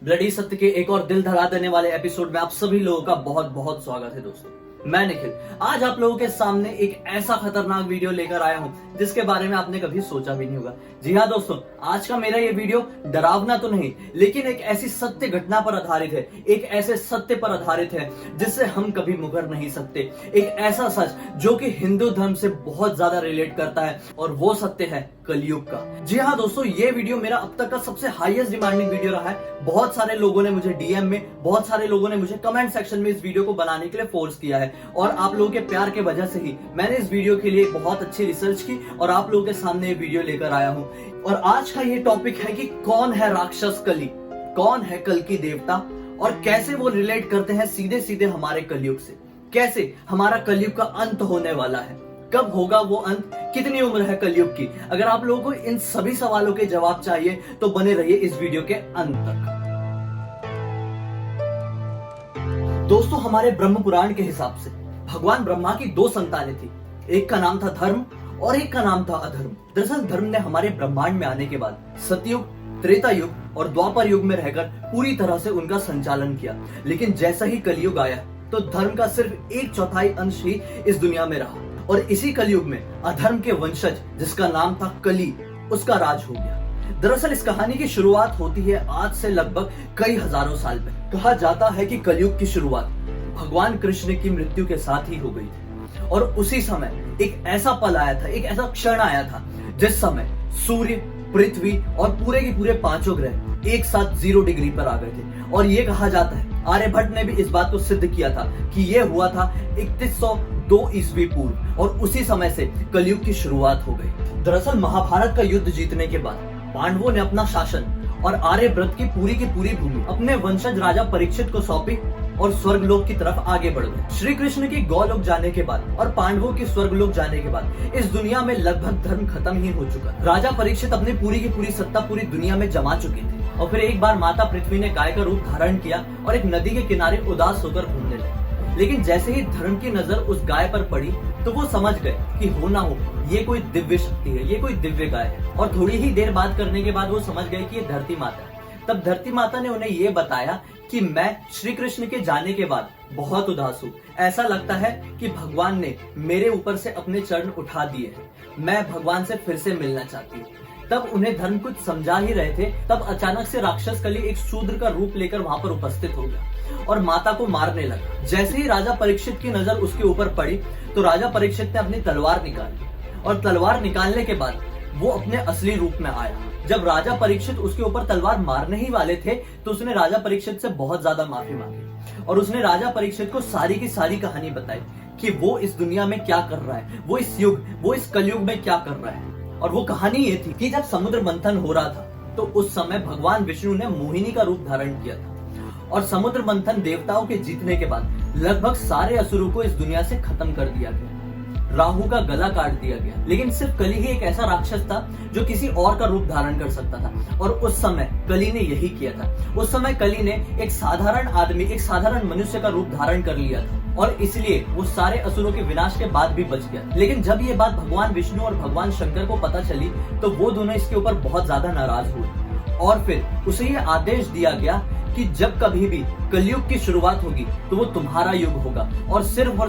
Bloody सत्य के एक और दिल धड़ा देने वाले एपिसोड में आप सभी लोगों का बहुत बहुत स्वागत है दोस्तों। मैं निखिल आज आप लोगों के सामने एक ऐसा खतरनाक वीडियो लेकर आया हूं जिसके बारे में आपने कभी सोचा भी नहीं होगा। जी हाँ दोस्तों, आज का मेरा ये वीडियो डरावना तो नहीं लेकिन एक ऐसी सत्य घटना पर आधारित है, एक ऐसे सत्य पर आधारित है जिससे हम कभी मुकर नहीं सकते। एक ऐसा सच जो कि हिंदू धर्म से बहुत ज्यादा रिलेट करता है और वो सत्य है कलयुग का। जी हाँ दोस्तों, ये वीडियो मेरा अब तक का सबसे हाईएस्ट डिमांडिंग वीडियो रहा है। बहुत सारे लोगों ने मुझे डीएम में, बहुत सारे लोगों ने मुझे कमेंट सेक्शन में इस वीडियो को बनाने के लिए फोर्स किया है और आप लोगों के प्यार के वजह से ही मैंने इस वीडियो के लिए बहुत अच्छी रिसर्च की और आप लोगों के सामने ये वीडियो लेकर आया हूँ। और आज का ये टॉपिक है कि कौन है राक्षस कली, कौन है कल की देवता और कैसे वो रिलेट करते हैं सीधे सीधे हमारे कलयुग से। कैसे हमारा कलयुग का अंत होने वाला है, कब होगा वो अंत, कितनी उम्र है कलयुग की। अगर आप लोगों को इन सभी सवालों के जवाब चाहिए तो बने रहिए इस वीडियो के अंत तक। दोस्तों, हमारे ब्रह्म पुराण के हिसाब से भगवान ब्रह्मा की दो संतानें थी, एक का नाम था धर्म और एक का नाम था अधर्म। दरअसल धर्म ने हमारे ब्रह्मांड में आने के बाद सतयुग, त्रेता युग और द्वापर युग में रहकर पूरी तरह से उनका संचालन किया। लेकिन जैसा ही कलयुग आया तो धर्म का सिर्फ 1/4 अंश ही इस दुनिया में रहा और इसी कलयुग में अधर्म के वंशज जिसका नाम था कली, उसका राज हो गया। दरअसल इस कहानी की शुरुआत होती है आज से लगभग कई हजारों साल पहले। कहा जाता है कि कलयुग की शुरुआत भगवान कृष्ण की मृत्यु के साथ ही हो गई थी और उसी समय एक ऐसा पल आया था, एक ऐसा क्षण आया था जिस समय सूर्य, पृथ्वी और पूरे के पूरे पांचों ग्रह एक साथ 0 डिग्री पर आ गए थे। और ये कहा जाता है, आर्यभट्ट ने भी इस बात को सिद्ध किया था कि यह हुआ था 3102 ईस्वी पूर्व और उसी समय से कलयुग की शुरुआत हो गई। दरअसल महाभारत का युद्ध जीतने के बाद पांडवों ने अपना शासन और आर्यव्रत की पूरी भूमि अपने वंशज राजा परीक्षित को सौंपी और स्वर्गलोक की तरफ आगे बढ़ गए। श्री कृष्ण के गौलोक जाने के बाद और पांडवों के स्वर्गलोक जाने के बाद इस दुनिया में लगभग धर्म खत्म ही हो चुका। राजा परीक्षित अपनी पूरी की पूरी सत्ता पूरी दुनिया में जमा चुके थे और फिर एक बार माता पृथ्वी ने गाय का रूप धारण किया और एक नदी के किनारे उदास होकर घूमने लगे। लेकिन जैसे ही धर्म की नजर उस गाय पर पड़ी तो वो समझ गए कि हो ना हो ये कोई दिव्य शक्ति है, ये कोई दिव्य गाय है। और थोड़ी ही देर बात करने के बाद वो समझ गए कि ये धरती माता है। तब धरती माता ने उन्हें ये बताया कि मैं श्री कृष्ण के जाने के बाद बहुत उदास हूँ। ऐसा लगता है कि भगवान ने मेरे ऊपर से अपने चरण उठा दिए हैं, मैं भगवान से फिर से मिलना चाहती हूँ। तब उन्हें धर्म कुछ समझा ही रहे थे, तब अचानक से राक्षस कली एक शूद्र का रूप लेकर वहां पर उपस्थित हो गया और माता को मारने लगा। जैसे ही राजा परीक्षित की नजर उसके ऊपर पड़ी तो राजा परीक्षित ने अपनी तलवार निकाली और तलवार निकालने के बाद वो अपने असली रूप में आया। जब राजा परीक्षित उसके ऊपर तलवार मारने ही वाले थे तो उसने राजा परीक्षित से बहुत ज्यादा माफी मांगी और उसने राजा परीक्षित को सारी की सारी कहानी बताई कि वो इस दुनिया में क्या कर रहा है, वो इस कलयुग में क्या कर रहा है। और वो कहानी ये थी कि जब समुद्र मंथन हो रहा था तो उस समय भगवान विष्णु ने मोहिनी का रूप धारण किया था और समुद्र मंथन देवताओं के जीतने के बाद लगभग सारे असुरों को इस दुनिया से खत्म कर दिया गया, राहु का गला काट दिया गया। लेकिन सिर्फ कली ही एक ऐसा राक्षस था जो किसी और का रूप धारण कर सकता था और उस समय कली ने यही किया था। उस समय कली ने एक साधारण आदमी, एक साधारण मनुष्य का रूप धारण कर लिया था और इसलिए वो सारे असुरों के विनाश के बाद भी बच गया। लेकिन जब ये बात भगवान विष्णु और भगवान शंकर को पता चली तो वो दोनों इसके ऊपर बहुत ज्यादा नाराज हुए और फिर उसे ये आदेश दिया गया कि जब कभी भी कलयुग की शुरुआत होगी तो वो तुम्हारा युग होगा और सिर्फ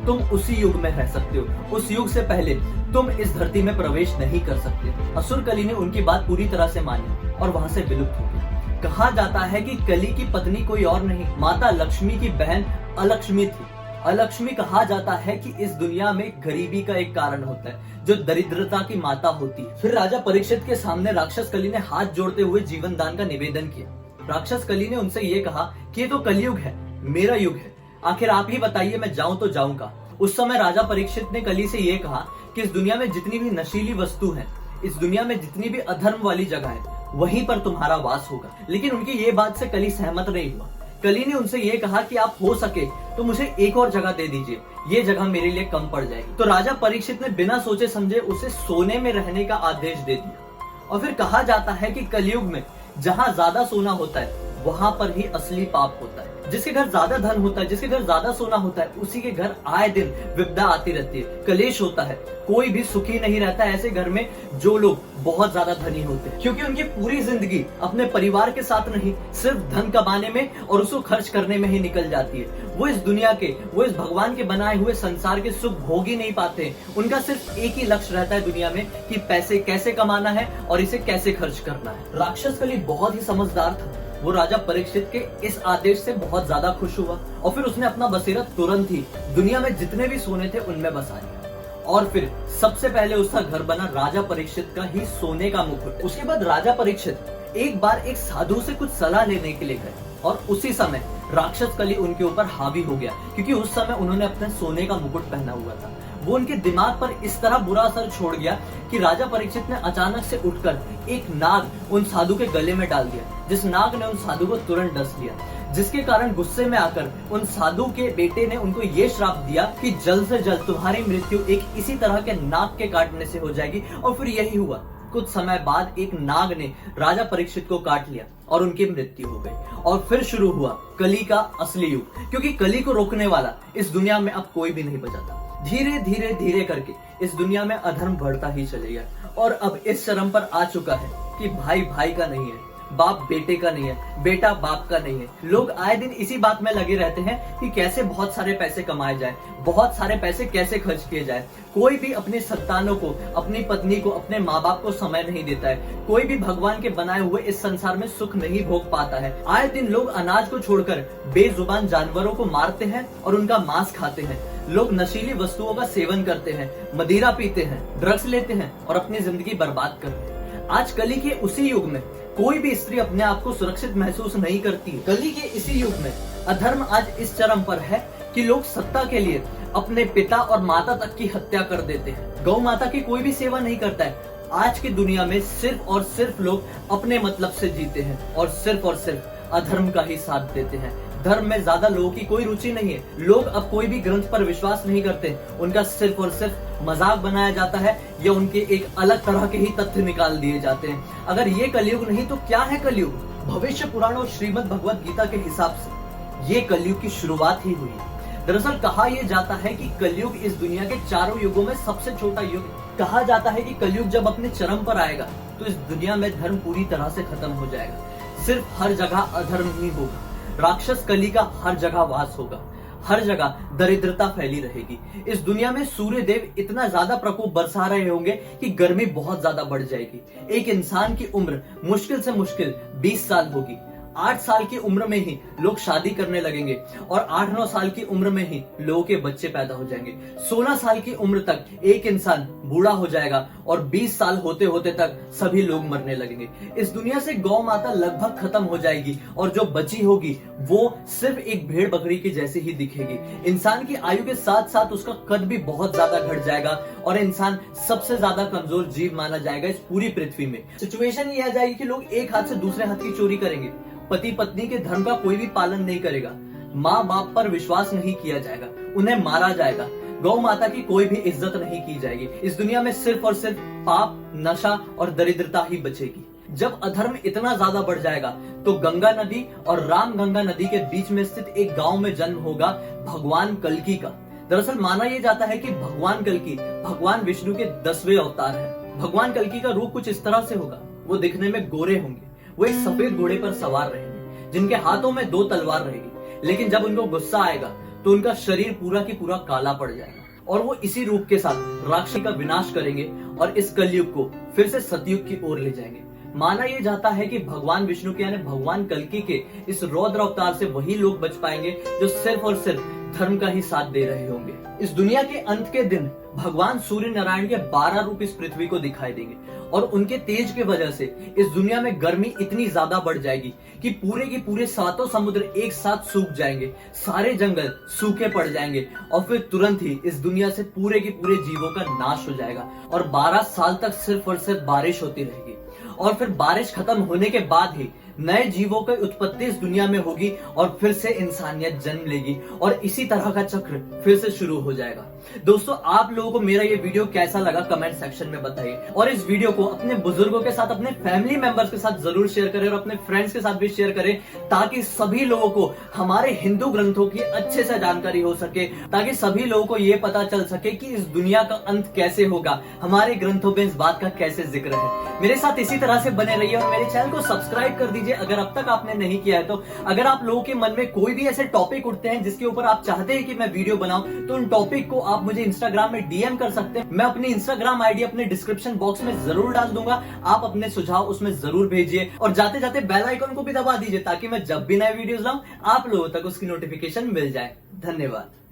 तुम उसी युग में रह सकते हो। उस युग से पहले तुम इस धरती में प्रवेश नहीं कर सकते। असुर कली ने उनकी बात पूरी तरह से मानी और वहां से विलुप्त हो गई। कहा जाता है कि कली की पत्नी कोई और नहीं, माता लक्ष्मी की बहन अलक्ष्मी थी। अलक्ष्मी कहा जाता है कि इस दुनिया में गरीबी का एक कारण होता है जो दरिद्रता की माता होती है। फिर राजा परीक्षित के सामने राक्षस कली ने हाथ जोड़ते हुए जीवन दान का निवेदन किया। राक्षस कली ने उनसे ये कहा कि ये तो कलयुग है, मेरा युग है, आखिर आप ही बताइए मैं जाऊं तो जाऊं का। उस समय राजा परीक्षित ने कली से ये कहा कि इस दुनिया में जितनी भी नशीली वस्तु है, इस दुनिया में जितनी भी अधर्म वाली जगह है, वहीं पर तुम्हारा वास होगा। लेकिन उनकी ये बात से कली सहमत नहीं हुआ। कली ने उनसे ये कहा कि आप हो सके तो मुझे एक और जगह दे दीजिए, ये जगह मेरे लिए कम पड़ जाएगी। तो राजा परीक्षित ने बिना सोचे समझे उसे सोने में रहने का आदेश दे दिया। और फिर कहा जाता है कि कलयुग में जहाँ ज्यादा सोना होता है वहां पर ही असली पाप होता है। जिसके घर ज्यादा धन होता है, जिसके घर ज्यादा सोना होता है, उसी के घर आए दिन विपदा आती रहती है, कलेश होता है, कोई भी सुखी नहीं रहता। ऐसे घर में जो लोग बहुत ज्यादा धनी होते हैं, क्योंकि उनकी पूरी जिंदगी अपने परिवार के साथ नहीं, सिर्फ धन कमाने में और उसको खर्च करने में ही निकल जाती है। वो इस दुनिया के, वो इस भगवान के बनाए हुए संसार के सुख भोग ही नहीं पाते। उनका सिर्फ एक ही लक्ष्य रहता है दुनिया में कि पैसे कैसे कमाना है और इसे कैसे खर्च करना है। राक्षस कली बहुत ही समझदार था। वो राजा परीक्षित के इस आदेश से बहुत ज्यादा खुश हुआ और फिर उसने अपना बसेरा तुरंत ही दुनिया में जितने भी सोने थे उनमें बसा लिया। और फिर सबसे पहले उसका घर बना राजा परीक्षित का ही सोने का मुकुट। उसके बाद राजा परीक्षित एक बार एक साधु से कुछ सलाह लेने के लिए गए और उसी समय राक्षस कली उनके ऊपर हावी हो गया, क्योंकि उस समय उन्होंने अपने सोने का मुकुट पहना हुआ था। वो उनके दिमाग पर इस तरह बुरा असर छोड़ गया कि राजा परीक्षित ने अचानक से उठकर एक नाग उन साधु के गले में डाल दिया, जिस नाग ने उन साधु को तुरंत डस लिया, जिसके कारण गुस्से में आकर उन साधु के बेटे ने उनको ये श्राप दिया कि जल्द से जल्द तुम्हारी मृत्यु एक इसी तरह के नाग के काटने से हो जाएगी। और फिर यही हुआ। कुछ समय बाद एक नाग ने राजा परीक्षित को काट लिया और उनकी मृत्यु हो गई। और फिर शुरू हुआ कली का असली युग, क्योंकि कली को रोकने वाला इस दुनिया में अब कोई भी नहीं बचा था। धीरे धीरे धीरे करके इस दुनिया में अधर्म बढ़ता ही चलेगा और अब इस चरम पर आ चुका है कि भाई भाई का नहीं है, बाप बेटे का नहीं है, बेटा बाप का नहीं है। लोग आए दिन इसी बात में लगे रहते हैं कि कैसे बहुत सारे पैसे कमाए जाए, बहुत सारे पैसे कैसे खर्च किए जाए। कोई भी अपने संतानों को, अपनी पत्नी को, अपने माँ बाप को समय नहीं देता है। कोई भी भगवान के बनाए हुए इस संसार में सुख नहीं भोग पाता है। आए दिन लोग अनाज को छोड़कर बेजुबान जानवरों को मारते हैं और उनका मांस खाते हैं। लोग नशीली वस्तुओं का सेवन करते हैं, मदिरा पीते हैं, ड्रग्स लेते हैं और अपनी जिंदगी बर्बाद करते हैं। आज कली के उसी युग में कोई भी स्त्री अपने आप को सुरक्षित महसूस नहीं करती। कली के इसी युग में अधर्म आज इस चरम पर है कि लोग सत्ता के लिए अपने पिता और माता तक की हत्या कर देते हैं। गौ माता की कोई भी सेवा नहीं करता है। आज की दुनिया में सिर्फ और सिर्फ लोग अपने मतलब से जीते हैं और सिर्फ अधर्म का ही साथ देते हैं। धर्म में ज्यादा लोगों की कोई रुचि नहीं है। लोग अब कोई भी ग्रंथ पर विश्वास नहीं करते। उनका सिर्फ और सिर्फ मजाक बनाया जाता है या उनके एक अलग तरह के ही तथ्य निकाल दिए जाते हैं। अगर ये कलयुग नहीं तो क्या है कलयुग? भविष्य पुराण और श्रीमद् भगवत गीता के हिसाब से ये कलयुग की शुरुआत ही हुई है। दरअसल कहा यह जाता है कि कलयुग इस दुनिया के चारों युगों में सबसे छोटा युग है। कहा जाता है कि कलयुग जब अपने चरम पर आएगा तो इस दुनिया में धर्म पूरी तरह से खत्म हो जाएगा। सिर्फ हर जगह अधर्म ही होगा। राक्षस कली का हर जगह वास होगा। हर जगह दरिद्रता फैली रहेगी। इस दुनिया में सूर्य देव इतना ज्यादा प्रकोप बरसा रहे होंगे कि गर्मी बहुत ज्यादा बढ़ जाएगी। एक इंसान की उम्र मुश्किल से मुश्किल 20 साल होगी। 8 साल की उम्र में ही लोग शादी करने लगेंगे और 8-9 साल की उम्र में ही लोगों के बच्चे पैदा हो जाएंगे। 16 साल की उम्र तक एक इंसान बूढ़ा हो जाएगा और 20 साल होते होते तक सभी लोग मरने लगेंगे। इस दुनिया से गौ माता लगभग खत्म हो जाएगी और जो बची होगी वो सिर्फ एक भेड़ बकरी की जैसी ही दिखेगी। इंसान की आयु के साथ साथ उसका कद भी बहुत ज्यादा घट जाएगा और इंसान सबसे ज्यादा कमजोर जीव माना जाएगा इस पूरी पृथ्वी में। सिचुएशन ये आ जाएगी कि लोग एक हाथ से दूसरे हाथ की चोरी करेंगे। पति पत्नी के धर्म का कोई भी पालन नहीं करेगा। माँ बाप पर विश्वास नहीं किया जाएगा, उन्हें मारा जाएगा। गौ माता की कोई भी इज्जत नहीं की जाएगी। इस दुनिया में सिर्फ और सिर्फ पाप, नशा और दरिद्रता ही बचेगी। जब अधर्म इतना ज्यादा बढ़ जाएगा तो गंगा नदी और राम गंगा नदी के बीच में स्थित एक गांव में जन्म होगा भगवान कल्कि का। दरअसल माना यह जाता है कि भगवान कल्कि भगवान विष्णु के 10वें अवतार है। भगवान कल्कि का रूप कुछ इस तरह से होगा। वो दिखने में गोरे होंगे। वो एक सफेद घोड़े पर सवार रहेंगे जिनके हाथों में 2 तलवार रहेगी। लेकिन जब उनको गुस्सा आएगा तो उनका शरीर पूरा की पूरा काला पड़ जाएगा और वो इसी रूप के साथ राक्षस का विनाश करेंगे और इस कलयुग को फिर से सतयुग की ओर ले जाएंगे। माना यह जाता है कि भगवान विष्णु के यानी भगवान कल्कि के इस रौद्र अवतार से वही लोग बच पाएंगे जो सिर्फ और सिर्फ धर्म का ही साथ दे रहे होंगे। इस दुनिया के अंत के दिन भगवान सूर्य नारायण के 12 रूप इस पृथ्वी को दिखाई देंगे और उनके तेज की वजह से इस दुनिया में गर्मी इतनी ज्यादा बढ़ जाएगी कि पूरे के पूरे 7 समुद्र एक साथ सूख जाएंगे, सारे जंगल सूखे पड़ जाएंगे और फिर तुरंत ही इस दुनिया से पूरे के पूरे जीवों का नाश हो जाएगा और 12 साल तक सिर्फ और सिर्फ बारिश होती रहेगी। और फिर बारिश खत्म होने के बाद ही नए जीवों की उत्पत्ति इस दुनिया में होगी और फिर से इंसानियत जन्म लेगी और इसी तरह का चक्र फिर से शुरू हो जाएगा। दोस्तों, आप लोगों को मेरा ये वीडियो कैसा लगा कमेंट सेक्शन में बताइए और इस वीडियो को अपने बुजुर्गों के साथ, अपने फैमिली मेंबर्स के साथ जरूर शेयर करें और अपने फ्रेंड्स के साथ भी शेयर करें, ताकि सभी लोगों को हमारे हिंदू ग्रंथों की अच्छे से जानकारी हो सके, ताकि सभी लोगों को यह पता चल सके कि इस दुनिया का अंत कैसे होगा, हमारे ग्रंथों में इस बात का कैसे जिक्र है। मेरे साथ इसी तरह से बने रहिए और मेरे चैनल को सब्सक्राइब कर दीजिए अगर अब तक आपने नहीं किया है तो। अगर आप लोगों के मन में कोई भी ऐसे टॉपिक उठते हैं जिसके ऊपर आप चाहते हैं कि मैं वीडियो बनाऊं, तो उन टॉपिक को आप मुझे इंस्टाग्राम में डीएम कर सकते हैं। मैं अपनी इंस्टाग्राम आईडी अपने डिस्क्रिप्शन बॉक्स में जरूर डाल दूंगा, आप अपने सुझाव उसमें जरूर भेजिए और जाते जाते बेल आइकन को भी दबा दीजिए ताकि मैं जब भी नए वीडियोस लाऊं आप लोगों तक उसकी नोटिफिकेशन मिल जाए। धन्यवाद।